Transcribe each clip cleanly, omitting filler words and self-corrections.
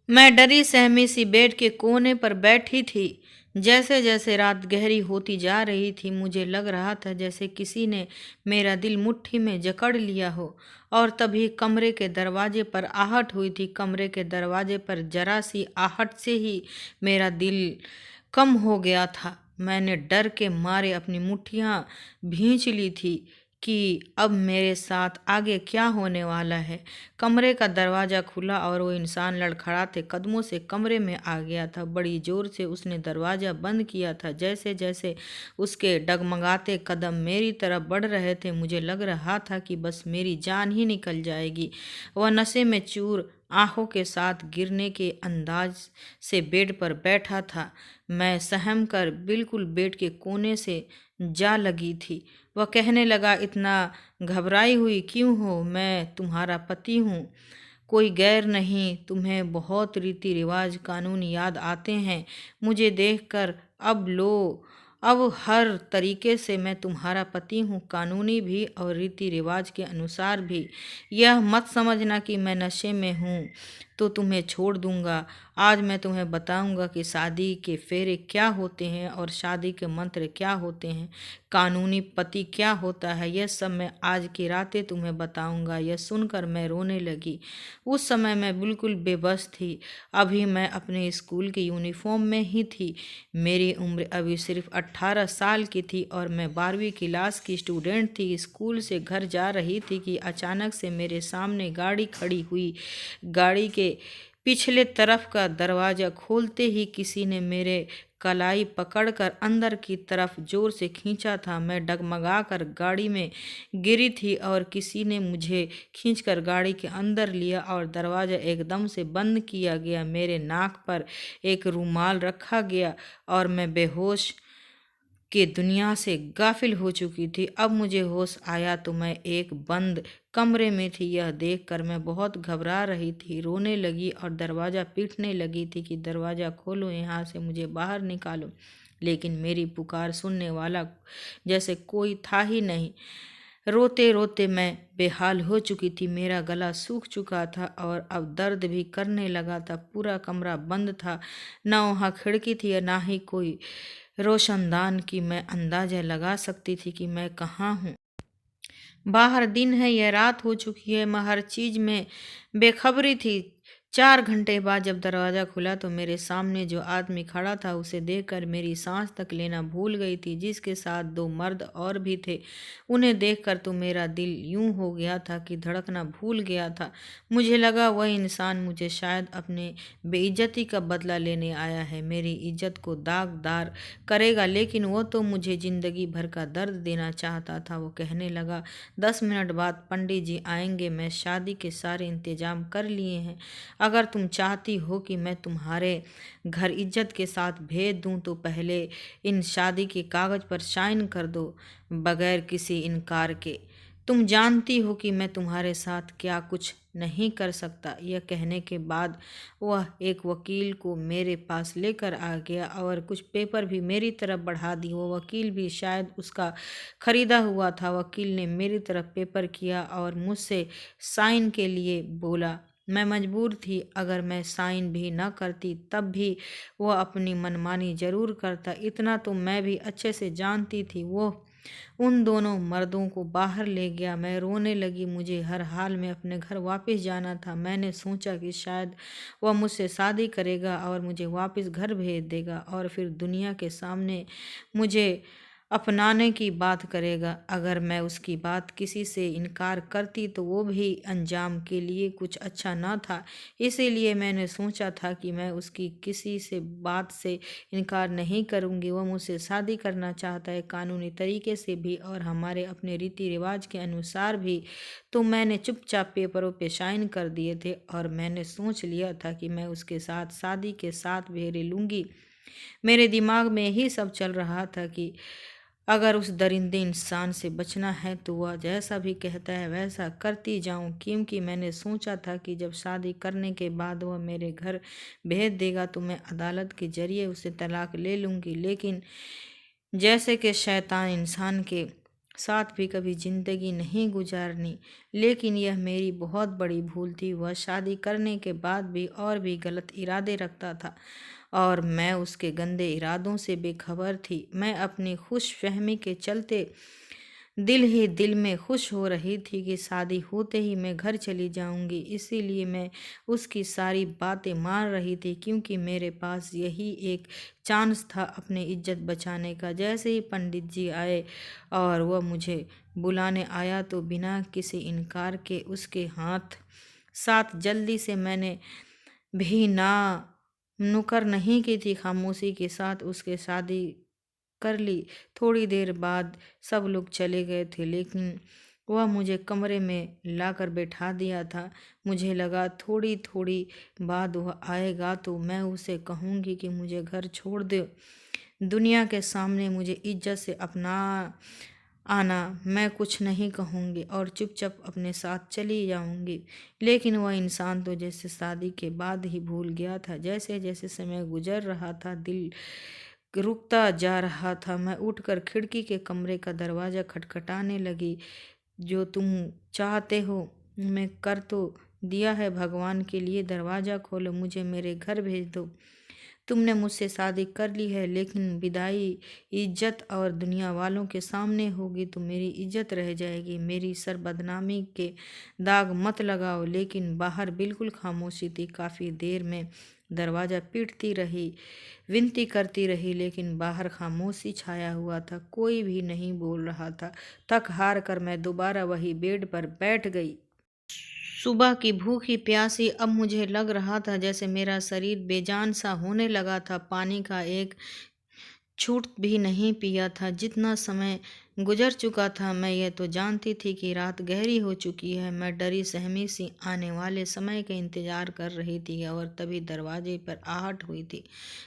मैं डरी सहमी सी बेड के कोने पर बैठी थी। जैसे जैसे रात गहरी होती जा रही थी, मुझे लग रहा था जैसे किसी ने मेरा दिल मुट्ठी में जकड़ लिया हो। और तभी कमरे के दरवाजे पर आहट हुई थी। कमरे के दरवाजे पर जरा सी आहट से ही मेरा दिल कम हो गया था। मैंने डर के मारे अपनी मुट्ठियां भींच ली थी कि अब मेरे साथ आगे क्या होने वाला है। कमरे का दरवाज़ा खुला और वो इंसान लड़खड़ाते कदमों से कमरे में आ गया था। बड़ी ज़ोर से उसने दरवाज़ा बंद किया था। जैसे जैसे उसके डगमगाते कदम मेरी तरफ बढ़ रहे थे, मुझे लग रहा था कि बस मेरी जान ही निकल जाएगी। वह नशे में चूर आंखों के साथ गिरने के अंदाज से बेड पर बैठा था। मैं सहम कर बिल्कुल बेड के कोने से जा लगी थी। वह कहने लगा, इतना घबराई हुई क्यों हो? मैं तुम्हारा पति हूँ, कोई गैर नहीं। तुम्हें बहुत रीति रिवाज कानून याद आते हैं मुझे देखकर। अब हर तरीके से मैं तुम्हारा पति हूँ, कानूनी भी और रीति रिवाज के अनुसार भी। यह मत समझना कि मैं नशे में हूँ तो तुम्हें छोड़ दूंगा। आज मैं तुम्हें बताऊंगा कि शादी के फेरे क्या होते हैं और शादी के मंत्र क्या होते हैं, कानूनी पति क्या होता है। यह सब मैं आज की रातें तुम्हें बताऊंगा। यह सुनकर मैं रोने लगी। उस समय मैं बिल्कुल बेबस थी। अभी मैं अपने स्कूल की यूनिफॉर्म में ही थी। मेरी उम्र अभी सिर्फ 18 साल की थी और मैं 12वीं क्लास की स्टूडेंट थी। स्कूल से घर जा रही थी कि अचानक से मेरे सामने गाड़ी खड़ी हुई। गाड़ी के पिछले तरफ का दरवाज़ा खोलते ही किसी ने मेरे कलाई पकड़कर अंदर की तरफ जोर से खींचा था। मैं डगमगाकर गाड़ी में गिरी थी और किसी ने मुझे खींचकर गाड़ी के अंदर लिया और दरवाज़ा एकदम से बंद किया गया। मेरे नाक पर एक रुमाल रखा गया और मैं बेहोश कि दुनिया से गाफिल हो चुकी थी। अब मुझे होश आया तो मैं एक बंद कमरे में थी। यह देखकर मैं बहुत घबरा रही थी, रोने लगी और दरवाज़ा पीटने लगी थी कि दरवाज़ा खोलो, यहाँ से मुझे बाहर निकालो। लेकिन मेरी पुकार सुनने वाला जैसे कोई था ही नहीं। रोते रोते मैं बेहाल हो चुकी थी। मेरा गला सूख चुका था और अब दर्द भी करने लगा था। पूरा कमरा बंद था, न वहाँ खिड़की थी ना ही कोई रोशनदान की मैं अंदाजा लगा सकती थी कि मैं कहाँ हूँ। बाहर दिन है या रात हो चुकी है, मैं हर चीज में बेखबरी थी। 4 घंटे बाद जब दरवाज़ा खुला तो मेरे सामने जो आदमी खड़ा था उसे देखकर मेरी सांस तक लेना भूल गई थी। जिसके साथ 2 मर्द और भी थे, उन्हें देखकर तो मेरा दिल यूं हो गया था कि धड़कना भूल गया था। मुझे लगा वह इंसान मुझे शायद अपने बेइज्जती का बदला लेने आया है, मेरी इज्जत को दागदार करेगा। लेकिन वो तो मुझे ज़िंदगी भर का दर्द देना चाहता था। वो कहने लगा, 10 मिनट बाद पंडित जी आएंगे, मैं शादी के सारे इंतजाम कर लिए हैं। अगर तुम चाहती हो कि मैं तुम्हारे घर इज्जत के साथ भेज दूं तो पहले इन शादी के कागज पर साइन कर दो, बगैर किसी इनकार के। तुम जानती हो कि मैं तुम्हारे साथ क्या कुछ नहीं कर सकता। यह कहने के बाद वह एक वकील को मेरे पास लेकर आ गया और कुछ पेपर भी मेरी तरफ बढ़ा दी। वो वकील भी शायद उसका खरीदा हुआ था। वकील ने मेरी तरफ पेपर किया और मुझसे साइन के लिए बोला। मैं मजबूर थी। अगर मैं साइन भी न करती तब भी वह अपनी मनमानी जरूर करता। इतना तो मैं भी अच्छे से जानती थी। वो उन दोनों मर्दों को बाहर ले गया। मैं रोने लगी। मुझे हर हाल में अपने घर वापस जाना था। मैंने सोचा कि शायद वह मुझसे शादी करेगा और मुझे वापस घर भेज देगा और फिर दुनिया के सामने मुझे अपनाने की बात करेगा। अगर मैं उसकी बात किसी से इनकार करती तो वो भी अंजाम के लिए कुछ अच्छा ना था। इसीलिए मैंने सोचा था कि मैं उसकी किसी से बात से इनकार नहीं करूँगी। वह मुझसे शादी करना चाहता है, कानूनी तरीके से भी और हमारे अपने रीति रिवाज के अनुसार भी। तो मैंने चुपचाप पेपरों पे साइन कर दिए थे और मैंने सोच लिया था कि मैं उसके साथ शादी के 7 फेरे लूँगी। मेरे दिमाग में यही सब चल रहा था कि अगर उस दरिंदे इंसान से बचना है तो वह जैसा भी कहता है वैसा करती जाऊं, क्योंकि मैंने सोचा था कि जब शादी करने के बाद वह मेरे घर भेज देगा तो मैं अदालत के जरिए उसे तलाक ले लूँगी। लेकिन जैसे कि शैतान इंसान के साथ भी कभी जिंदगी नहीं गुजारनी। लेकिन यह मेरी बहुत बड़ी भूल थी। वह शादी करने के बाद भी और भी गलत इरादे रखता था और मैं उसके गंदे इरादों से बेखबर थी। मैं अपनी खुशफहमी के चलते दिल ही दिल में खुश हो रही थी कि शादी होते ही मैं घर चली जाऊंगी। इसीलिए मैं उसकी सारी बातें मान रही थी, क्योंकि मेरे पास यही एक चांस था अपनी इज्जत बचाने का। जैसे ही पंडित जी आए और वह मुझे बुलाने आया तो बिना किसी इनकार के उसके हाथ साथ जल्दी से मैंने भी ना नुकर नहीं की थी, खामोशी के साथ उसके शादी कर ली। थोड़ी देर बाद सब लोग चले गए थे, लेकिन वह मुझे कमरे में लाकर बैठा दिया था। मुझे लगा थोड़ी थोड़ी बाद वह आएगा तो मैं उसे कहूँगी कि मुझे घर छोड़ दो, दुनिया के सामने मुझे इज्जत से अपना आना। मैं कुछ नहीं कहूँगी और चुपचाप अपने साथ चली जाऊँगी। लेकिन वह इंसान तो जैसे शादी के बाद ही भूल गया था। जैसे जैसे समय गुजर रहा था दिल रुकता जा रहा था। मैं उठकर खिड़की के कमरे का दरवाज़ा खटखटाने लगी। जो तुम चाहते हो मैं कर तो दिया है, भगवान के लिए दरवाज़ा खोलो, मुझे मेरे घर भेज दो। तुमने मुझसे शादी कर ली है, लेकिन विदाई इज्जत और दुनिया वालों के सामने होगी तो मेरी इज्जत रह जाएगी। मेरी सर बदनामी के दाग मत लगाओ। लेकिन बाहर बिल्कुल खामोशी थी। काफ़ी देर में दरवाज़ा पीटती रही, विनती करती रही, लेकिन बाहर खामोशी छाया हुआ था। कोई भी नहीं बोल रहा था। थक हार कर मैं दोबारा वही बेड पर बैठ गई। सुबह की भूखी प्यासी अब मुझे लग रहा था जैसे मेरा शरीर बेजान सा होने लगा था। पानी का एक छूट भी नहीं पिया था। जितना समय गुजर चुका था, मैं ये तो जानती थी कि रात गहरी हो चुकी है। मैं डरी सहमी सी आने वाले समय का इंतजार कर रही थी और तभी दरवाजे पर आहट हुई थी।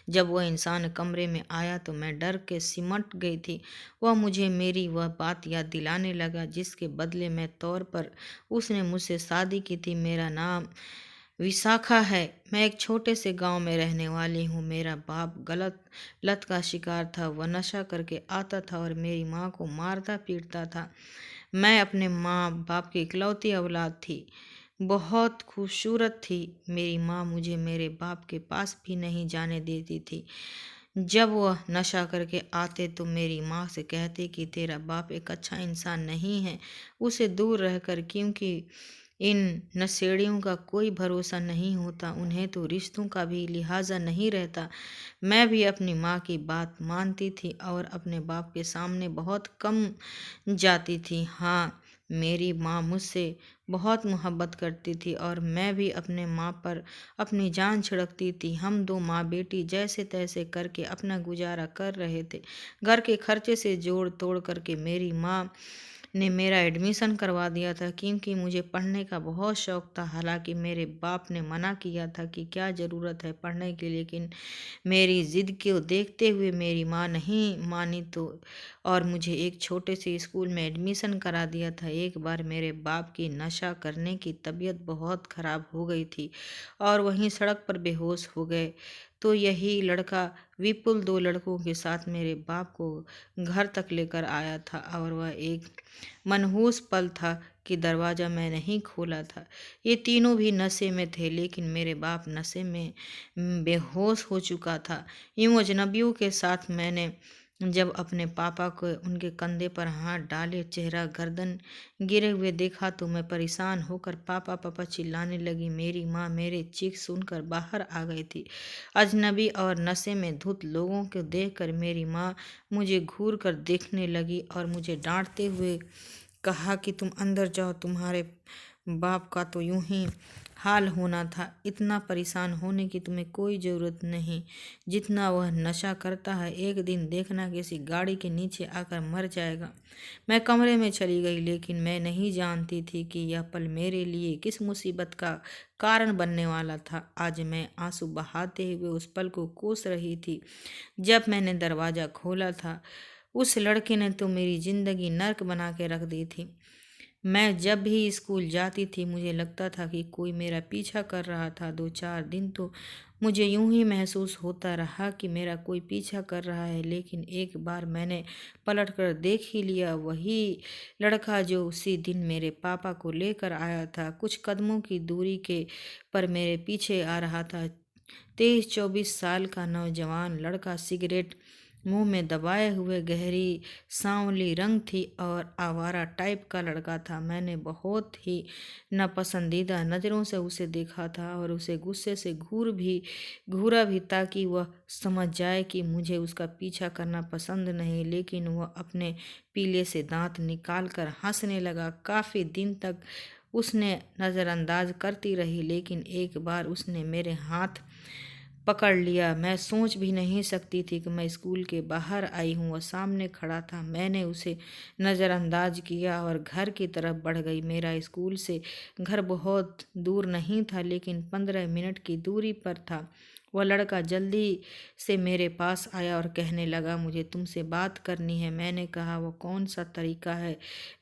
जब वह इंसान कमरे में आया तो मैं डर के सिमट गई थी। वह मुझे मेरी वह बात याद दिलाने लगा जिसके बदले में तौर पर उसने मुझसे शादी की थी। मेरा नाम विशाखा है। मैं एक छोटे से गांव में रहने वाली हूँ। मेरा बाप गलत लत का शिकार था। वह नशा करके आता था और मेरी माँ को मारता पीटता था। मैं अपने माँ बाप की इकलौती औलाद थी। बहुत खूबसूरत थी। मेरी माँ मुझे मेरे बाप के पास भी नहीं जाने देती थी। जब वह नशा करके आते तो मेरी माँ से कहते कि तेरा बाप एक अच्छा इंसान नहीं है, उसे दूर रहकर, क्योंकि इन नशेड़ियों का कोई भरोसा नहीं होता, उन्हें तो रिश्तों का भी लिहाजा नहीं रहता। मैं भी अपनी माँ की बात मानती थी और अपने बाप के सामने बहुत कम जाती थी। हाँ, मेरी माँ मुझसे बहुत मोहब्बत करती थी और मैं भी अपने माँ पर अपनी जान छिड़कती थी। हम दो माँ बेटी जैसे तैसे करके अपना गुजारा कर रहे थे। घर के खर्चे से जोड़ तोड़ करके मेरी माँ ने मेरा एडमिशन करवा दिया था, क्योंकि मुझे पढ़ने का बहुत शौक था। हालांकि मेरे बाप ने मना किया था कि क्या ज़रूरत है पढ़ने की, लेकिन मेरी ज़िद को देखते हुए मेरी माँ नहीं मानी तो और मुझे एक छोटे से स्कूल में एडमिशन करा दिया था। एक बार मेरे बाप की नशा करने की तबीयत बहुत ख़राब हो गई थी और वहीं सड़क पर बेहोश हो गए। तो यही लड़का विपुल दो लड़कों के साथ मेरे बाप को घर तक लेकर आया था और वह एक मनहूस पल था कि दरवाज़ा मैं नहीं खोला था। ये तीनों भी नशे में थे, लेकिन मेरे बाप नशे में बेहोश हो चुका था। यूं अजनबियों के साथ मैंने जब अपने पापा को उनके कंधे पर हाथ डाले, चेहरा गर्दन गिरे हुए देखा तो मैं परेशान होकर पापा पापा चिल्लाने लगी। मेरी माँ मेरे चीख सुनकर बाहर आ गई थी। अजनबी और नशे में धुत लोगों को देखकर मेरी माँ मुझे घूर कर देखने लगी और मुझे डांटते हुए कहा कि तुम अंदर जाओ, तुम्हारे बाप का तो यूं ही हाल होना था। इतना परेशान होने की तुम्हें कोई ज़रूरत नहीं। जितना वह नशा करता है, एक दिन देखना किसी गाड़ी के नीचे आकर मर जाएगा। मैं कमरे में चली गई, लेकिन मैं नहीं जानती थी कि यह पल मेरे लिए किस मुसीबत का कारण बनने वाला था। आज मैं आंसू बहाते हुए उस पल को कोस रही थी जब मैंने दरवाज़ा खोला था। उस लड़के ने तो मेरी ज़िंदगी नर्क बना के रख दी थी। मैं जब भी स्कूल जाती थी मुझे लगता था कि कोई मेरा पीछा कर रहा था। 2-4 दिन तो मुझे यूं ही महसूस होता रहा कि मेरा कोई पीछा कर रहा है, लेकिन एक बार मैंने पलट कर देख ही लिया। वही लड़का जो उसी दिन मेरे पापा को लेकर आया था, कुछ कदमों की दूरी के पर मेरे पीछे आ रहा था। 23-24 साल का नौजवान लड़का, सिगरेट मुंह में दबाए हुए, गहरी सांवली रंग थी और आवारा टाइप का लड़का था। मैंने बहुत ही नापसंदीदा नज़रों से उसे देखा था और उसे गुस्से से घूरा भी ताकि वह समझ जाए कि मुझे उसका पीछा करना पसंद नहीं। लेकिन वह अपने पीले से दांत निकाल कर हंसने लगा। काफ़ी दिन तक उसने नज़रअंदाज करती रही, लेकिन एक बार उसने मेरे हाथ पकड़ लिया। मैं सोच भी नहीं सकती थी कि मैं स्कूल के बाहर आई हूँ। वह सामने खड़ा था। मैंने उसे नज़रअंदाज किया और घर की तरफ बढ़ गई। मेरा स्कूल से घर बहुत दूर नहीं था, लेकिन 15 मिनट की दूरी पर था। वह लड़का जल्दी से मेरे पास आया और कहने लगा, मुझे तुमसे बात करनी है। मैंने कहा, वो कौन सा तरीका है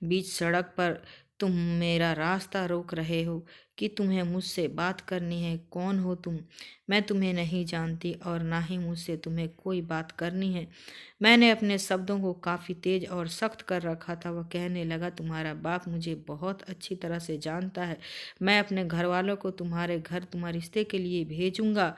बीच सड़क पर तुम मेरा रास्ता रोक रहे हो कि तुम्हें मुझसे बात करनी है? कौन हो तुम? मैं तुम्हें नहीं जानती और ना ही मुझसे तुम्हें कोई बात करनी है। मैंने अपने शब्दों को काफ़ी तेज और सख्त कर रखा था। वह कहने लगा, तुम्हारा बाप मुझे बहुत अच्छी तरह से जानता है। मैं अपने घर वालों को तुम्हारे घर तुम्हारे रिश्ते के लिए भेजूंगा।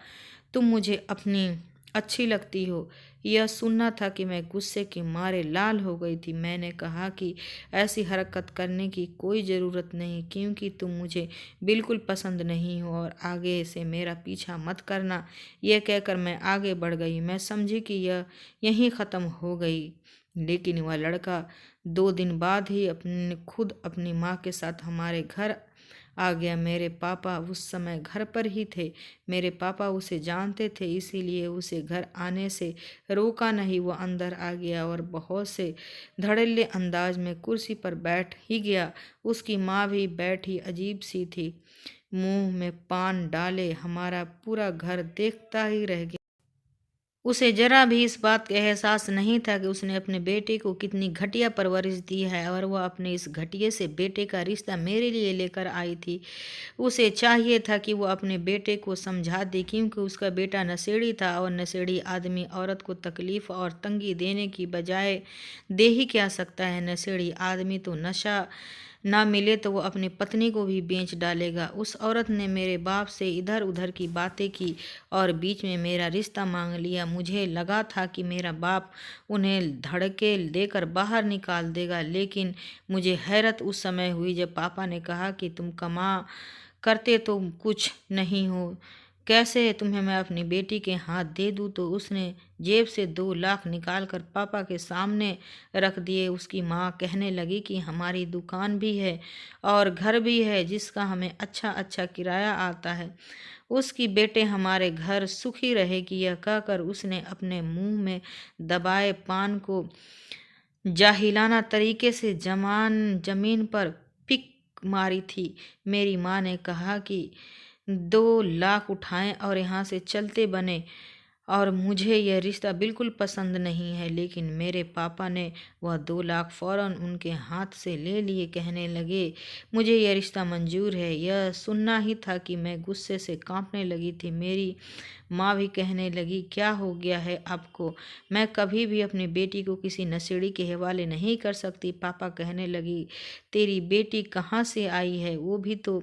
तुम मुझे अपनी अच्छी लगती हो। यह सुनना था कि मैं गुस्से के मारे लाल हो गई थी। मैंने कहा कि ऐसी हरकत करने की कोई ज़रूरत नहीं, क्योंकि तुम मुझे बिल्कुल पसंद नहीं हो और आगे से मेरा पीछा मत करना। यह कहकर मैं आगे बढ़ गई। मैं समझी कि यह यहीं ख़त्म हो गई, लेकिन वह लड़का 2 दिन बाद ही खुद अपनी माँ के साथ हमारे घर आ गया। मेरे पापा उस समय घर पर ही थे। मेरे पापा उसे जानते थे, इसीलिए उसे घर आने से रोका नहीं। वो अंदर आ गया और बहुत से धड़ल्ले अंदाज में कुर्सी पर बैठ ही गया। उसकी माँ भी बैठी अजीब सी थी, मुंह में पान डाले। हमारा पूरा घर देखता ही रह गया। उसे जरा भी इस बात का एहसास नहीं था कि उसने अपने बेटे को कितनी घटिया परवरिश दी है और वह अपने इस घटिया से बेटे का रिश्ता मेरे लिए लेकर आई थी। उसे चाहिए था कि वो अपने बेटे को समझा दे, क्योंकि उसका बेटा नशेड़ी था और नशेड़ी आदमी औरत को तकलीफ और तंगी देने की बजाय दे ही क्या सकता है। नशेड़ी आदमी तो नशा ना मिले तो वो अपनी पत्नी को भी बेच डालेगा। उस औरत ने मेरे बाप से इधर उधर की बातें की और बीच में मेरा रिश्ता मांग लिया। मुझे लगा था कि मेरा बाप उन्हें धड़के देकर बाहर निकाल देगा, लेकिन मुझे हैरत उस समय हुई जब पापा ने कहा कि तुम कमा करते तो कुछ नहीं हो, कैसे तुम्हें मैं अपनी बेटी के हाथ दे दूँ? तो उसने जेब से 2 लाख निकाल कर पापा के सामने रख दिए। उसकी माँ कहने लगी कि हमारी दुकान भी है और घर भी है जिसका हमें अच्छा अच्छा किराया आता है। उसकी बेटे हमारे घर सुखी रहेगी। यह कहकर उसने अपने मुंह में दबाए पान को जाहिलाना तरीके से जमीन पर पिक मारी थी। मेरी माँ ने कहा कि 2 लाख उठाएं और यहाँ से चलते बने, और मुझे यह रिश्ता बिल्कुल पसंद नहीं है। लेकिन मेरे पापा ने वह 2 लाख फौरन उनके हाथ से ले लिए। कहने लगे, मुझे यह रिश्ता मंजूर है। यह सुनना ही था कि मैं गुस्से से कांपने लगी थी। मेरी माँ भी कहने लगी, क्या हो गया है आपको? मैं कभी भी अपनी बेटी को किसी नशेड़ी के हवाले नहीं कर सकती। पापा कहने लगी, तेरी बेटी कहाँ से आई है? वो भी तो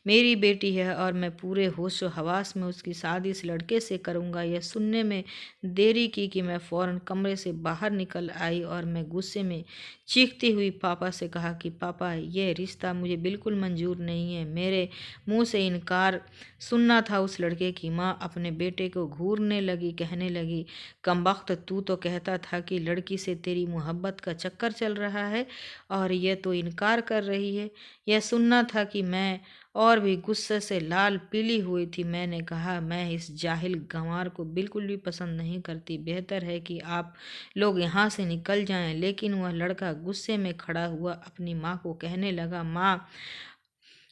मेरी बेटी है और मैं पूरे होशो हवास में उसकी शादी इस लड़के से करूँगा। यह सुनने में देरी की कि मैं फ़ौरन कमरे से बाहर निकल आई और मैं गुस्से में चीखती हुई पापा से कहा कि पापा, यह रिश्ता मुझे बिल्कुल मंजूर नहीं है। मेरे मुंह से इनकार सुनना था। उस लड़के की माँ अपने बेटे को घूरने लगी, कहने लगी, कमबख्त, तू तो कहता था कि लड़की से तेरी मोहब्बत का चक्कर चल रहा है और यह तो इनकार कर रही है। यह सुनना था कि मैं और भी गुस्से से लाल पीली हुई थी। मैंने कहा, मैं इस जाहिल गंवार को बिल्कुल भी पसंद नहीं करती। बेहतर है कि आप लोग यहाँ से निकल जाएं। लेकिन वह लड़का गुस्से में खड़ा हुआ अपनी माँ को कहने लगा, माँ,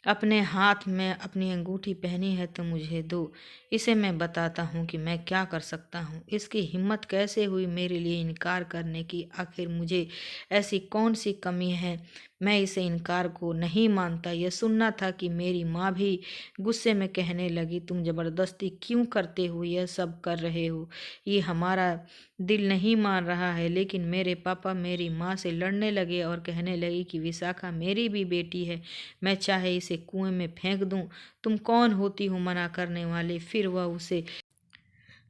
अपने हाथ में अपनी अंगूठी पहनी है तो मुझे दो। इसे मैं बताता हूँ कि मैं क्या कर सकता हूँ। इसकी हिम्मत कैसे हुई मेरे लिए इनकार करने की? आखिर मुझे ऐसी कौन सी कमी है मैं इसे इनकार को नहीं मानता। यह सुनना था कि मेरी माँ भी गुस्से में कहने लगी, तुम जबरदस्ती क्यों करते हो, यह सब कर रहे हो, ये हमारा दिल नहीं मान रहा है। लेकिन मेरे पापा मेरी माँ से लड़ने लगे और कहने लगे कि विशाखा मेरी भी बेटी है, मैं चाहे इसे कुएं में फेंक दूं, तुम कौन होती हो मना करने वाले। फिर वह उसे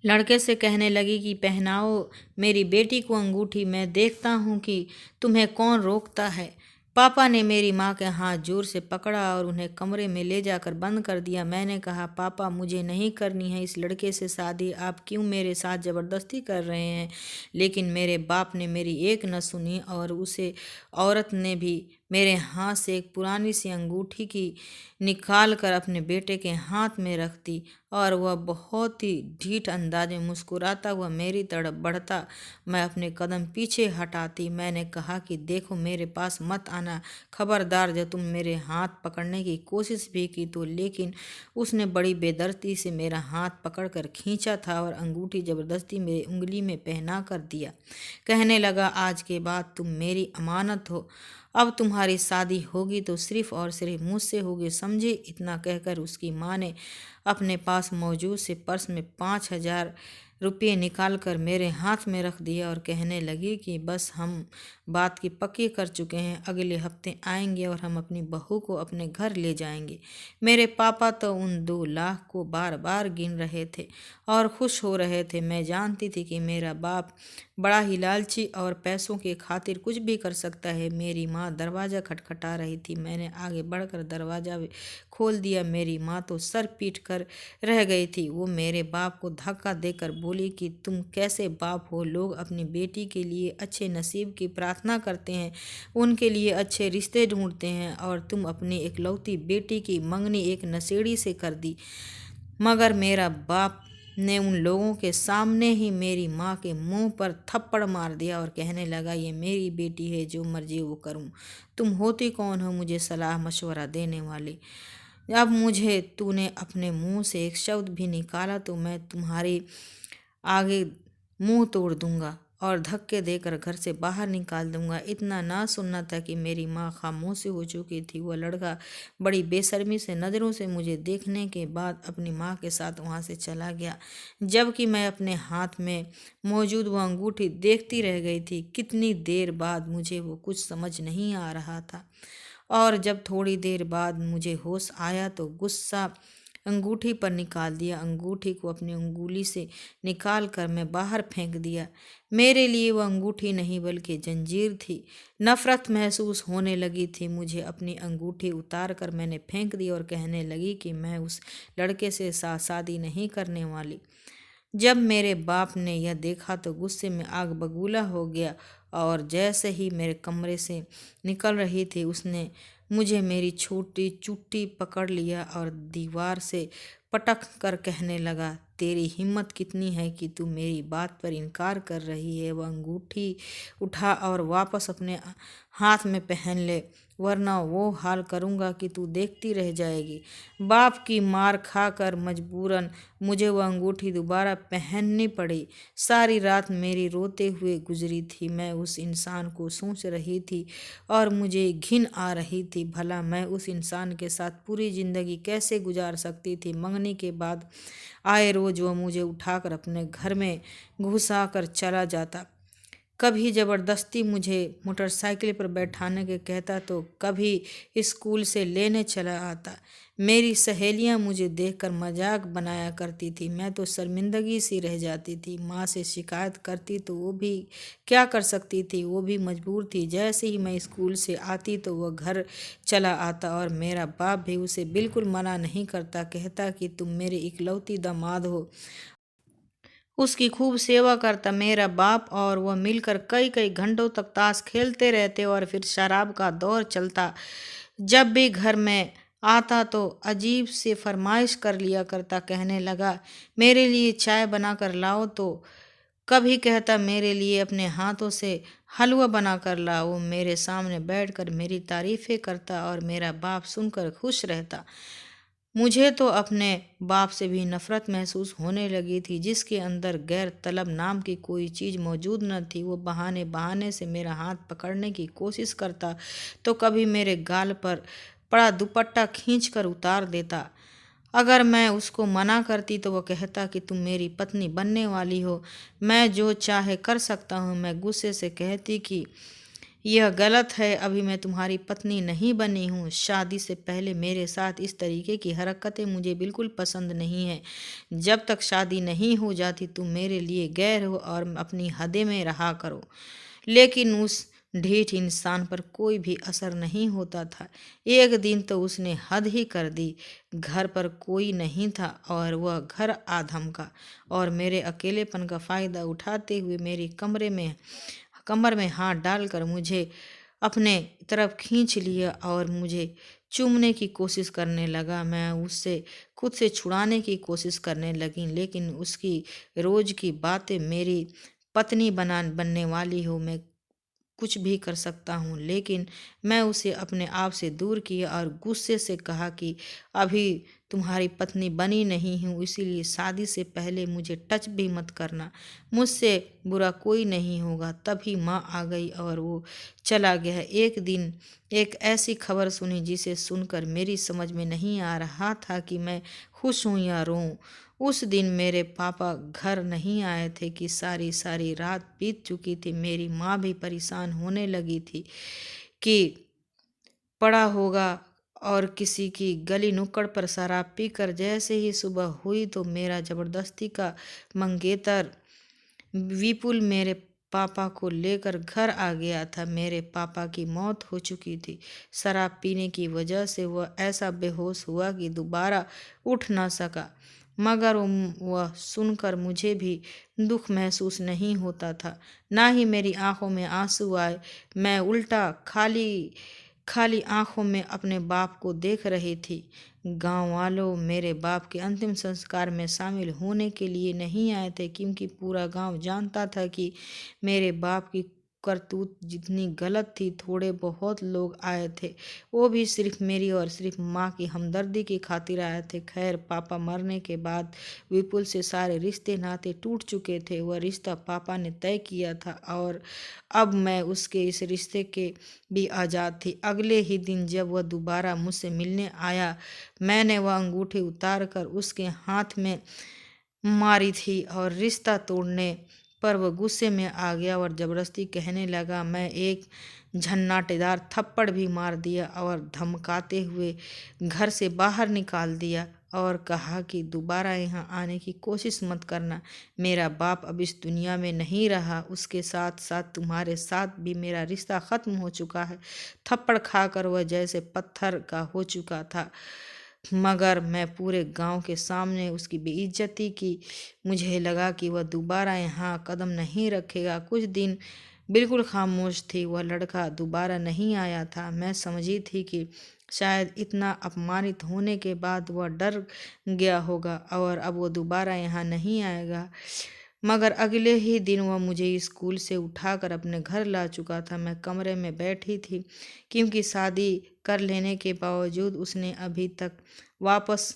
लड़के से कहने लगी कि पहनाओ मेरी बेटी को अंगूठी, मैं देखता हूँ कि तुम्हें कौन रोकता है। पापा ने मेरी माँ के हाथ जोर से पकड़ा और उन्हें कमरे में ले जाकर बंद कर दिया। मैंने कहा, पापा मुझे नहीं करनी है इस लड़के से शादी, आप क्यों मेरे साथ ज़बरदस्ती कर रहे हैं। लेकिन मेरे बाप ने मेरी एक न सुनी और उसे औरत ने भी मेरे हाथ से एक पुरानी सी अंगूठी की निकाल कर अपने बेटे के हाथ में रख दी और वह बहुत ही ढीठ अंदाज में मुस्कुराता हुआ मेरी तरफ बढ़ता। मैं अपने कदम पीछे हटाती। मैंने कहा कि देखो मेरे पास मत आना, खबरदार जब तुम मेरे हाथ पकड़ने की कोशिश भी की तो। लेकिन उसने बड़ी बेदर्दी से मेरा हाथ पकड़कर खींचा था और अंगूठी ज़बरदस्ती मेरी उंगली में पहना कर दिया। कहने लगा, आज के बाद तुम मेरी अमानत हो, अब तुम्हारी शादी होगी तो सिर्फ और सिर्फ मुझसे होगी, समझे। इतना कहकर उसकी माँ ने अपने पास मौजूद से पर्स में 5,000 रुपये निकाल कर मेरे हाथ में रख दिया और कहने लगी कि बस हम बात की पक्की कर चुके हैं, अगले हफ्ते आएंगे और हम अपनी बहू को अपने घर ले जाएंगे। मेरे पापा तो उन 2 लाख को बार बार गिन रहे थे और खुश हो रहे थे। मैं जानती थी कि मेरा बाप बड़ा ही लालची और पैसों की खातिर कुछ भी कर सकता है। मेरी माँ दरवाज़ा खटखटा रही थी। मैंने आगे बढ़कर दरवाज़ा खोल दिया। मेरी माँ तो सर पीट कर रह गई थी। वो मेरे बाप को धक्का देकर बोली कि तुम कैसे बाप हो, लोग अपनी बेटी के लिए अच्छे नसीब की प्रार्थना करते हैं, उनके लिए अच्छे रिश्ते ढूंढते हैं, और तुम अपनी इकलौती बेटी की मंगनी एक नशेड़ी से कर दी। मगर मेरा बाप ने उन लोगों के सामने ही मेरी माँ के मुंह पर थप्पड़ मार दिया और कहने लगा, ये मेरी बेटी है, जो मर्जी वो करूं, तुम होती कौन हो मुझे सलाह मशवरा देने वाली। अब मुझे तूने अपने मुंह से एक शब्द भी निकाला तो मैं तुम्हारी आगे मुंह तोड़ दूंगा और धक्के देकर घर से बाहर निकाल दूंगा। इतना ना सुनना था कि मेरी माँ खामोश हो चुकी थी। वह लड़का बड़ी बेशर्मी से नज़रों से मुझे देखने के बाद अपनी माँ के साथ वहाँ से चला गया, जबकि मैं अपने हाथ में मौजूद वह अंगूठी देखती रह गई थी। कितनी देर बाद मुझे वो कुछ समझ नहीं आ रहा था, और जब थोड़ी देर बाद मुझे होश आया तो गुस्सा अंगूठी पर निकाल दिया। अंगूठी को अपनी अंगुली से निकाल कर मैं बाहर फेंक दिया। मेरे लिए वह अंगूठी नहीं बल्कि जंजीर थी। नफरत महसूस होने लगी थी मुझे। अपनी अंगूठी उतार कर मैंने फेंक दी और कहने लगी कि मैं उस लड़के से शादी नहीं करने वाली। जब मेरे बाप ने यह देखा तो गुस्से में आग बबूला हो गया और जैसे ही मेरे कमरे से निकल रही थी उसने मुझे मेरी छोटी चुट्टी पकड़ लिया और दीवार से पटक कर कहने लगा, तेरी हिम्मत कितनी है कि तू मेरी बात पर इनकार कर रही है। वह अंगूठी उठा और वापस अपने हाथ में पहन ले, वरना वो हाल करूँगा कि तू देखती रह जाएगी। बाप की मार खाकर मजबूरन मुझे वह अंगूठी दोबारा पहननी पड़ी। सारी रात मेरी रोते हुए गुजरी थी। मैं उस इंसान को सोच रही थी और मुझे घिन आ रही थी। भला मैं उस इंसान के साथ पूरी ज़िंदगी कैसे गुजार सकती थी। मंगनी के बाद आए रोज़ वह मुझे उठाकर अपने घर में घुसा कर चला जाता। कभी ज़बरदस्ती मुझे मोटरसाइकिल पर बैठाने के कहता तो कभी स्कूल से लेने चला आता। मेरी सहेलियां मुझे देखकर मजाक बनाया करती थी। मैं तो शर्मिंदगी सी रह जाती थी। माँ से शिकायत करती तो वो भी क्या कर सकती थी, वो भी मजबूर थी। जैसे ही मैं स्कूल से आती तो वह घर चला आता और मेरा बाप भी उसे बिल्कुल मना नहीं करता, कहता कि तुम मेरी इकलौती दामाद हो, उसकी खूब सेवा करता। मेरा बाप और वह मिलकर कई कई घंटों तक ताश खेलते रहते और फिर शराब का दौर चलता। जब भी घर में आता तो अजीब से फरमाइश कर लिया करता। कहने लगा, मेरे लिए चाय बना कर लाओ, तो कभी कहता मेरे लिए अपने हाथों से हलवा बना कर लाओ। वो मेरे सामने बैठकर मेरी तारीफ़ें करता और मेरा बाप सुनकर खुश रहता। मुझे तो अपने बाप से भी नफरत महसूस होने लगी थी, जिसके अंदर गैर तलब नाम की कोई चीज़ मौजूद न थी। वो बहाने बहाने से मेरा हाथ पकड़ने की कोशिश करता, तो कभी मेरे गाल पर पड़ा दुपट्टा खींच कर उतार देता। अगर मैं उसको मना करती तो वो कहता कि तुम मेरी पत्नी बनने वाली हो, मैं जो चाहे कर सकता हूँ। मैं गुस्से से कहती कि यह गलत है, अभी मैं तुम्हारी पत्नी नहीं बनी हूँ। शादी से पहले मेरे साथ इस तरीके की हरकतें मुझे बिल्कुल पसंद नहीं है। जब तक शादी नहीं हो जाती तुम मेरे लिए गैर हो और अपनी हदें में रहा करो। लेकिन उस ढीठ इंसान पर कोई भी असर नहीं होता था। एक दिन तो उसने हद ही कर दी। घर पर कोई नहीं था और वह घर आधम का, और मेरे अकेलेपन का फ़ायदा उठाते हुए मेरी कमर में हाथ डालकर मुझे अपने तरफ खींच लिया और मुझे चूमने की कोशिश करने लगा। मैं उससे खुद से छुड़ाने की कोशिश करने लगी, लेकिन उसकी रोज़ की बातें मेरी पत्नी बनने वाली हो, मैं कुछ भी कर सकता हूँ। लेकिन मैं उसे अपने आप से दूर किया और गुस्से से कहा कि अभी तुम्हारी पत्नी बनी नहीं हूँ, इसीलिए शादी से पहले मुझे टच भी मत करना। मुझसे बुरा कोई नहीं होगा। तभी माँ आ गई और वो चला गया। एक दिन एक ऐसी खबर सुनी जिसे सुनकर मेरी समझ में नहीं आ रहा था कि मैं खुश हूँ या रोऊं। उस दिन मेरे पापा घर नहीं आए थे कि सारी सारी रात बीत चुकी थी। मेरी माँ भी परेशान होने लगी थी कि पड़ा होगा और किसी की गली नुक्कड़ पर शराब पीकर। जैसे ही सुबह हुई तो मेरा जबरदस्ती का मंगेतर विपुल मेरे पापा को लेकर घर आ गया था। मेरे पापा की मौत हो चुकी थी। शराब पीने की वजह से वह ऐसा बेहोश हुआ कि दोबारा उठ ना सका। मगर वह सुनकर मुझे भी दुख महसूस नहीं होता था, ना ही मेरी आंखों में आंसू आए। मैं उल्टा खाली खाली आंखों में अपने बाप को देख रही थी। गांव वालों मेरे बाप के अंतिम संस्कार में शामिल होने के लिए नहीं आए थे, क्योंकि पूरा गांव जानता था कि मेरे बाप की करतूत जितनी गलत थी। थोड़े बहुत लोग आए थे, वो भी सिर्फ मेरी और सिर्फ माँ की हमदर्दी की खातिर आए थे। खैर, पापा मरने के बाद विपुल से सारे रिश्ते नाते टूट चुके थे। वह रिश्ता पापा ने तय किया था और अब मैं उसके इस रिश्ते के भी आज़ाद थी। अगले ही दिन जब वह दोबारा मुझसे मिलने आया, मैंने वह अंगूठी उतार कर उसके हाथ में मारी थी और रिश्ता तोड़ने पर वह गुस्से में आ गया और ज़बरदस्ती कहने लगा। मैं एक झन्नाटेदार थप्पड़ भी मार दिया और धमकाते हुए घर से बाहर निकाल दिया और कहा कि दोबारा यहाँ आने की कोशिश मत करना। मेरा बाप अब इस दुनिया में नहीं रहा, उसके साथ साथ तुम्हारे साथ भी मेरा रिश्ता ख़त्म हो चुका है। थप्पड़ खाकर वह जैसे पत्थर का हो चुका था, मगर मैं पूरे गांव के सामने उसकी बेइज्जती की। मुझे लगा कि वह दोबारा यहाँ कदम नहीं रखेगा। कुछ दिन बिल्कुल खामोश थी। वह लड़का दोबारा नहीं आया था। मैं समझी थी कि शायद इतना अपमानित होने के बाद वह डर गया होगा और अब वो दोबारा यहाँ नहीं आएगा। मगर अगले ही दिन वह मुझे स्कूल से उठाकर अपने घर ला चुका था। मैं कमरे में बैठी थी, क्योंकि शादी कर लेने के बावजूद उसने अभी तक वापस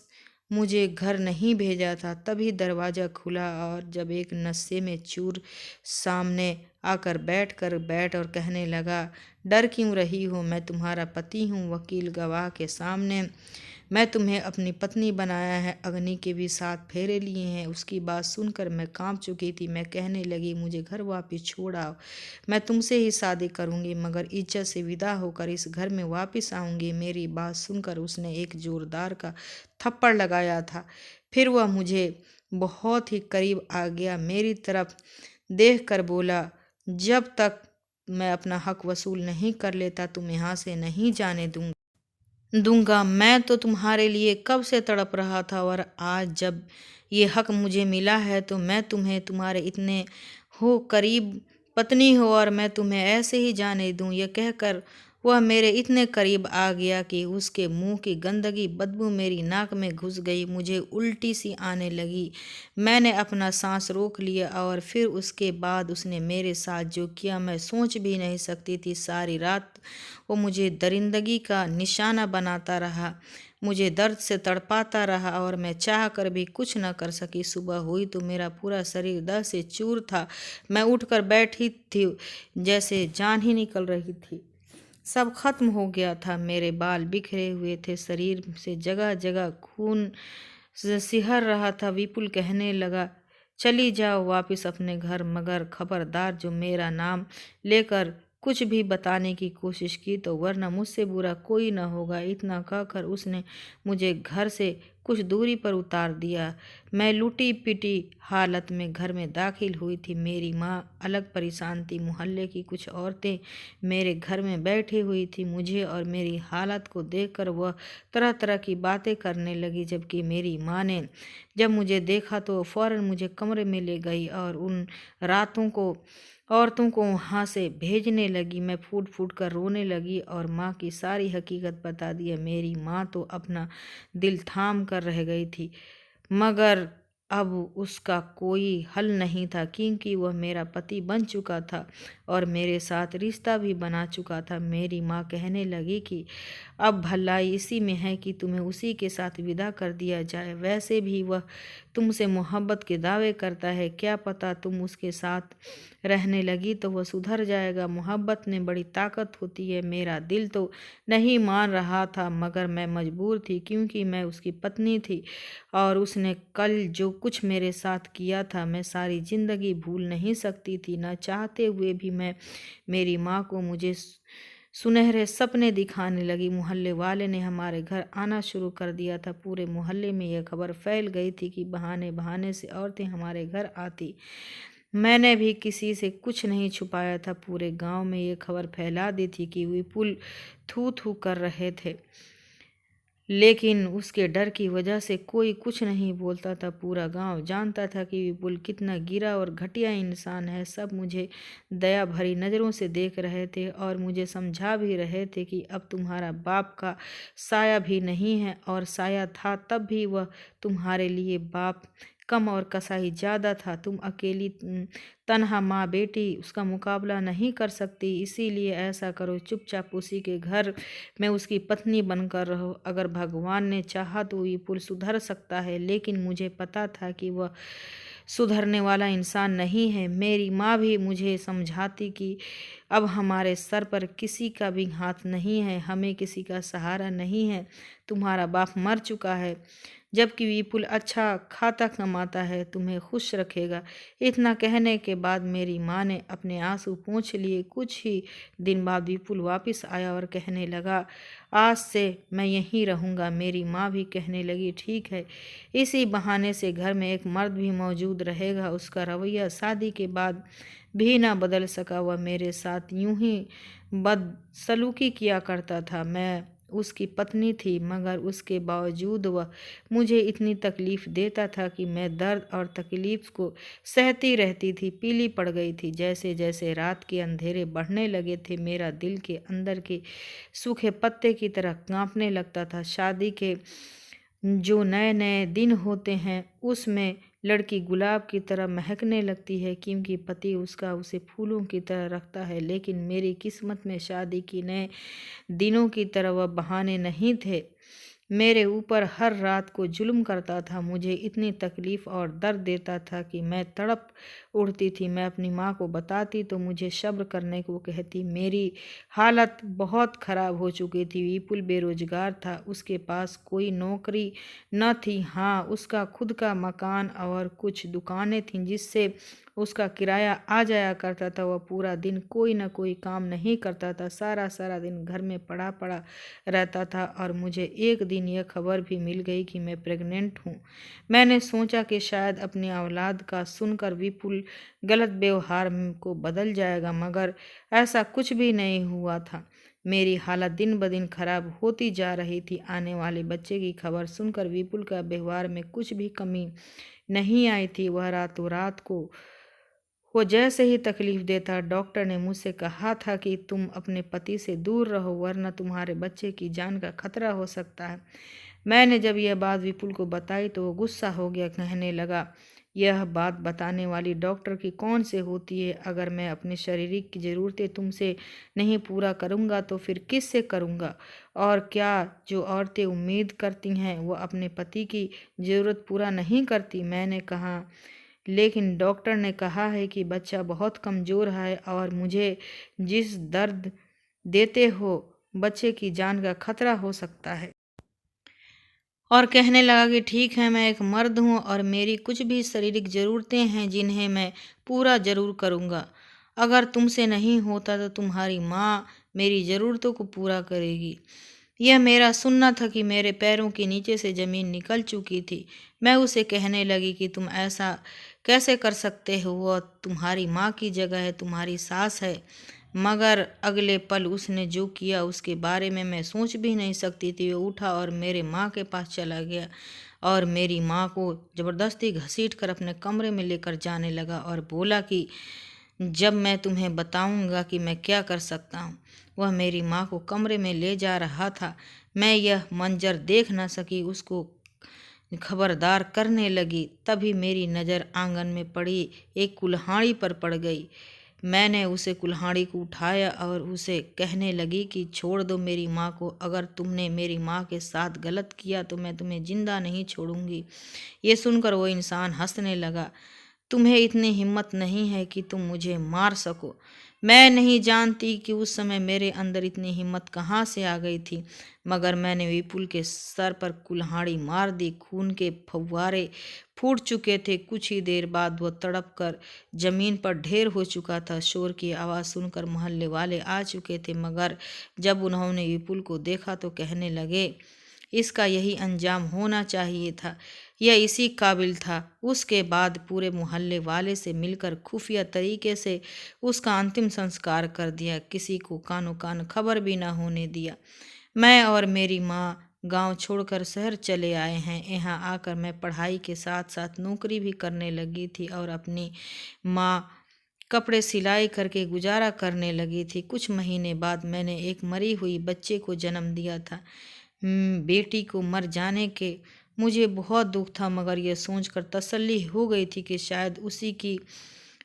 मुझे घर नहीं भेजा था। तभी दरवाज़ा खुला और जब एक नशे में चूर सामने आकर बैठ और कहने लगा, डर क्यों रही हो? मैं तुम्हारा पति हूँ, वकील गवाह के सामने। मैं तुम्हें अपनी पत्नी बनाया है, अग्नि के भी 7 फेरे लिए हैं। उसकी बात सुनकर मैं कांप चुकी थी। मैं कहने लगी, मुझे घर वापस छोड़ आओ, मैं तुमसे ही शादी करूंगी, मगर इज्जत से विदा होकर इस घर में वापस आऊंगी। मेरी बात सुनकर उसने एक जोरदार का थप्पड़ लगाया था। फिर वह मुझे बहुत ही करीब आ गया, मेरी तरफ देख कर बोला, जब तक मैं अपना हक वसूल नहीं कर लेता तुम यहाँ से नहीं जाने दूंगा। मैं तो तुम्हारे लिए कब से तड़प रहा था, और आज जब ये हक मुझे मिला है तो मैं तुम्हें तुम्हारे इतने हो करीब पत्नी हो और मैं तुम्हें ऐसे ही जाने दूं। यह कहकर वह मेरे इतने करीब आ गया कि उसके मुंह की गंदगी बदबू मेरी नाक में घुस गई। मुझे उल्टी सी आने लगी। मैंने अपना सांस रोक लिया और फिर उसके बाद उसने मेरे साथ जो किया मैं सोच भी नहीं सकती थी। सारी रात वो मुझे दरिंदगी का निशाना बनाता रहा, मुझे दर्द से तड़पाता रहा और मैं चाह कर भी कुछ न कर सकी। सुबह हुई तो मेरा पूरा शरीर दर्द से चूर था। मैं उठकर बैठी थी जैसे जान ही निकल रही थी। सब खत्म हो गया था। मेरे बाल बिखरे हुए थे, शरीर से जगह जगह खून सिहर रहा था। विपुल कहने लगा, चली जाओ वापस अपने घर, मगर खबरदार जो मेरा नाम लेकर कुछ भी बताने की कोशिश की तो वरना मुझसे बुरा कोई न होगा। इतना कहकर उसने मुझे घर से कुछ दूरी पर उतार दिया। मैं लूटी पिटी हालत में घर में दाखिल हुई थी। मेरी माँ अलग परेशान थी। मोहल्ले की कुछ औरतें मेरे घर में बैठी हुई थी। मुझे और मेरी हालत को देखकर वह तरह तरह की बातें करने लगी। जबकि मेरी माँ ने जब मुझे देखा तो फौरन मुझे कमरे में ले गई और उन औरतों को वहाँ से भेजने लगी। मैं फूट फूट कर रोने लगी और माँ की सारी हकीकत बता दी। मेरी माँ तो अपना दिल थाम कर रह गई थी, मगर अब उसका कोई हल नहीं था, क्योंकि वह मेरा पति बन चुका था और मेरे साथ रिश्ता भी बना चुका था। मेरी माँ कहने लगी कि अब भलाई इसी में है कि तुम्हें उसी के साथ विदा कर दिया जाए। वैसे भी वह तुमसे मोहब्बत के दावे करता है, क्या पता तुम उसके साथ रहने लगी तो वह सुधर जाएगा। मोहब्बत में बड़ी ताकत होती है। मेरा दिल तो नहीं मान रहा था, मगर मैं मजबूर थी, क्योंकि मैं उसकी पत्नी थी और उसने कल जो कुछ मेरे साथ किया था मैं सारी जिंदगी भूल नहीं सकती थी। न चाहते हुए भी मैं मेरी माँ को मुझे सुनहरे सपने दिखाने लगी। मोहल्ले वाले ने हमारे घर आना शुरू कर दिया था। पूरे मोहल्ले में यह खबर फैल गई थी कि बहाने बहाने से औरतें हमारे घर आती। मैंने भी किसी से कुछ नहीं छुपाया था। पूरे गांव में ये खबर फैला दी थी कि विपुल थू थू कर रहे थे, लेकिन उसके डर की वजह से कोई कुछ नहीं बोलता था। पूरा गांव जानता था कि विपुल कितना गिरा और घटिया इंसान है। सब मुझे दया भरी नज़रों से देख रहे थे और मुझे समझा भी रहे थे कि अब तुम्हारा बाप का साया भी नहीं है, और साया था तब भी वह तुम्हारे लिए बाप कम और कसाई ज़्यादा था। तुम अकेली तन्हा माँ बेटी उसका मुकाबला नहीं कर सकती। इसीलिए ऐसा करो, चुपचाप उसी के घर में उसकी पत्नी बनकर रहो। अगर भगवान ने चाहा तो विपुल सुधर सकता है, लेकिन मुझे पता था कि वह सुधरने वाला इंसान नहीं है। मेरी माँ भी मुझे समझाती कि अब हमारे सर पर किसी का भी हाथ नहीं है, हमें किसी का सहारा नहीं है, तुम्हारा बाप मर चुका है, जबकि विपुल अच्छा खाता कमाता है, तुम्हें खुश रखेगा। इतना कहने के बाद मेरी माँ ने अपने आंसू पोंछ लिए। कुछ ही दिन बाद विपुल वापस आया और कहने लगा, आज से मैं यहीं रहूँगा। मेरी माँ भी कहने लगी, ठीक है, इसी बहाने से घर में एक मर्द भी मौजूद रहेगा। उसका रवैया शादी के बाद भी ना बदल सका। वह मेरे साथ यूं ही बदसलूकी किया करता था। मैं उसकी पत्नी थी, मगर उसके बावजूद वह मुझे इतनी तकलीफ़ देता था कि मैं दर्द और तकलीफ़ को सहती रहती थी। पीली पड़ गई थी। जैसे जैसे रात के अंधेरे बढ़ने लगे थे, मेरा दिल के अंदर के सूखे पत्ते की तरह कांपने लगता था। शादी के जो नए नए दिन होते हैं उसमें लड़की गुलाब की तरह महकने लगती है, क्योंकि पति उसका उसे फूलों की तरह रखता है। लेकिन मेरी किस्मत में शादी की नए दिनों की तरह वह बहाने नहीं थे। मेरे ऊपर हर रात को जुल्म करता था, मुझे इतनी तकलीफ़ और दर्द देता था कि मैं तड़प उठती थी। मैं अपनी माँ को बताती तो मुझे सब्र करने को कहती। मेरी हालत बहुत ख़राब हो चुकी थी। विपुल बेरोजगार था, उसके पास कोई नौकरी न थी। हाँ, उसका खुद का मकान और कुछ दुकानें थीं जिससे उसका किराया आ जाया करता था। वह पूरा दिन कोई न कोई काम नहीं करता था, सारा सारा दिन घर में पड़ा पड़ा रहता था। और मुझे एक दिन यह खबर भी मिल गई कि मैं प्रेग्नेंट हूँ। मैंने सोचा कि शायद अपनी औलाद का सुनकर विपुल गलत व्यवहार को बदल जाएगा, मगर ऐसा कुछ भी नहीं हुआ था। मेरी हालत दिन ब दिन खराब होती जा रही थी। आने वाले बच्चे की खबर सुनकर विपुल का व्यवहार में कुछ भी कमी नहीं आई थी। वह रातों रात को वो जैसे ही तकलीफ देता, डॉक्टर ने मुझसे कहा था कि तुम अपने पति से दूर रहो वरना तुम्हारे बच्चे की जान का खतरा हो सकता है। मैंने जब यह बात विपुल को बताई तो वो गुस्सा हो गया, कहने लगा, यह बात बताने वाली डॉक्टर की कौन से होती है? अगर मैं अपनी शारीरिक की ज़रूरतें तुमसे नहीं पूरा करूँगा तो फिर किस से करूँगा? और क्या जो औरतें उम्मीद करती हैं वो अपने पति की ज़रूरत पूरा नहीं करती? मैंने कहा, लेकिन डॉक्टर ने कहा है कि बच्चा बहुत कमज़ोर है और मुझे जिस दर्द देते हो बच्चे की जान का खतरा हो सकता है। और कहने लगा कि ठीक है, मैं एक मर्द हूँ और मेरी कुछ भी शारीरिक ज़रूरतें हैं जिन्हें मैं पूरा ज़रूर करूँगा। अगर तुमसे नहीं होता तो तुम्हारी माँ मेरी ज़रूरतों को पूरा करेगी। यह मेरा सुनना था कि मेरे पैरों के नीचे से ज़मीन निकल चुकी थी। मैं उसे कहने लगी कि तुम ऐसा कैसे कर सकते हो? वह तुम्हारी माँ की जगह है, तुम्हारी सास है। मगर अगले पल उसने जो किया उसके बारे में मैं सोच भी नहीं सकती थी। वो उठा और मेरे माँ के पास चला गया और मेरी माँ को ज़बरदस्ती घसीट कर अपने कमरे में लेकर जाने लगा और बोला कि जब मैं तुम्हें बताऊंगा कि मैं क्या कर सकता हूँ। वह मेरी माँ को कमरे में ले जा रहा था। मैं यह मंजर देख न सकी, उसको खबरदार करने लगी। तभी मेरी नज़र आंगन में पड़ी एक कुल्हाड़ी पर पड़ गई। मैंने उसे कुल्हाड़ी को उठाया और उसे कहने लगी कि छोड़ दो मेरी माँ को। अगर तुमने मेरी माँ के साथ गलत किया तो मैं तुम्हें जिंदा नहीं छोड़ूंगी। ये सुनकर वो इंसान हंसने लगा। तुम्हें इतनी हिम्मत नहीं है कि तुम मुझे मार सको। मैं नहीं जानती कि उस समय मेरे अंदर इतनी हिम्मत कहाँ से आ गई थी, मगर मैंने विपुल के सर पर कुल्हाड़ी मार दी। खून के फव्वारे फूट चुके थे। कुछ ही देर बाद वो तड़प कर जमीन पर ढेर हो चुका था। शोर की आवाज़ सुनकर मोहल्ले वाले आ चुके थे, मगर जब उन्होंने विपुल को देखा तो कहने लगे, इसका यही अंजाम होना चाहिए था, यह इसी काबिल था। उसके बाद पूरे मोहल्ले वाले से मिलकर खुफिया तरीके से उसका अंतिम संस्कार कर दिया। किसी को कानो कान खबर भी न होने दिया। मैं और मेरी माँ गांव छोड़कर शहर चले आए हैं। यहाँ आकर मैं पढ़ाई के साथ साथ नौकरी भी करने लगी थी और अपनी माँ कपड़े सिलाई करके गुजारा करने लगी थी। कुछ महीने बाद मैंने एक मरी हुई बच्चे को जन्म दिया था। बेटी को मर जाने के मुझे बहुत दुख था, मगर यह सोचकर तसल्ली हो गई थी कि शायद उसी की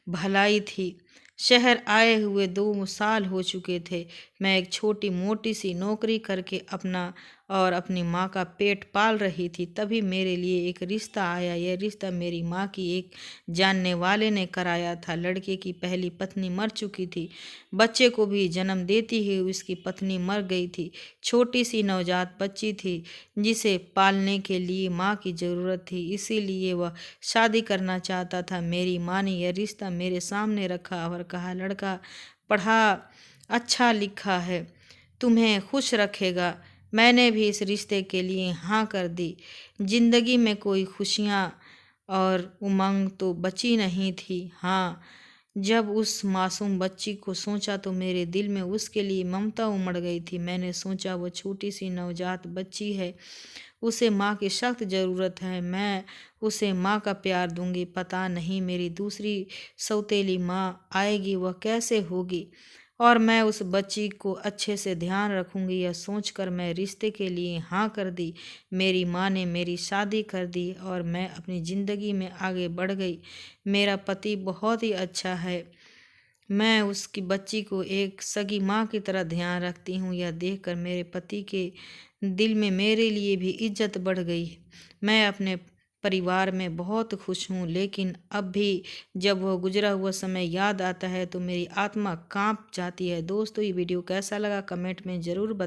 भलाई थी। शहर आए हुए 2 साल हो चुके थे। मैं एक छोटी मोटी सी नौकरी करके अपना और अपनी माँ का पेट पाल रही थी। तभी मेरे लिए एक रिश्ता आया। यह रिश्ता मेरी माँ की एक जानने वाले ने कराया था। लड़के की पहली पत्नी मर चुकी थी। बच्चे को भी जन्म देती ही उसकी पत्नी मर गई थी। छोटी सी नवजात बच्ची थी जिसे पालने के लिए माँ की ज़रूरत थी, इसीलिए वह शादी करना चाहता था। मेरी माँ ने यह रिश्ता मेरे सामने रखा और कहा, लड़का पढ़ा अच्छा लिखा है, तुम्हें खुश रखेगा। मैंने भी इस रिश्ते के लिए हाँ कर दी। जिंदगी में कोई खुशियाँ और उमंग तो बची नहीं थी। हाँ, जब उस मासूम बच्ची को सोचा तो मेरे दिल में उसके लिए ममता उमड़ गई थी। मैंने सोचा वो छोटी सी नवजात बच्ची है, उसे माँ की सख्त ज़रूरत है। मैं उसे माँ का प्यार दूंगी। पता नहीं मेरी दूसरी सौतेली माँ आएगी, वह कैसे होगी, और मैं उस बच्ची को अच्छे से ध्यान रखूंगी। यह सोचकर मैं रिश्ते के लिए हाँ कर दी। मेरी माँ ने मेरी शादी कर दी और मैं अपनी ज़िंदगी में आगे बढ़ गई। मेरा पति बहुत ही अच्छा है। मैं उसकी बच्ची को एक सगी माँ की तरह ध्यान रखती हूँ। यह देखकर मेरे पति के दिल में मेरे लिए भी इज्जत बढ़ गई। मैं अपने परिवार में बहुत खुश हूँ, लेकिन अब भी जब वह गुजरा हुआ समय याद आता है तो मेरी आत्मा कांप जाती है। दोस्तों, ये वीडियो कैसा लगा कमेंट में ज़रूर बताएं।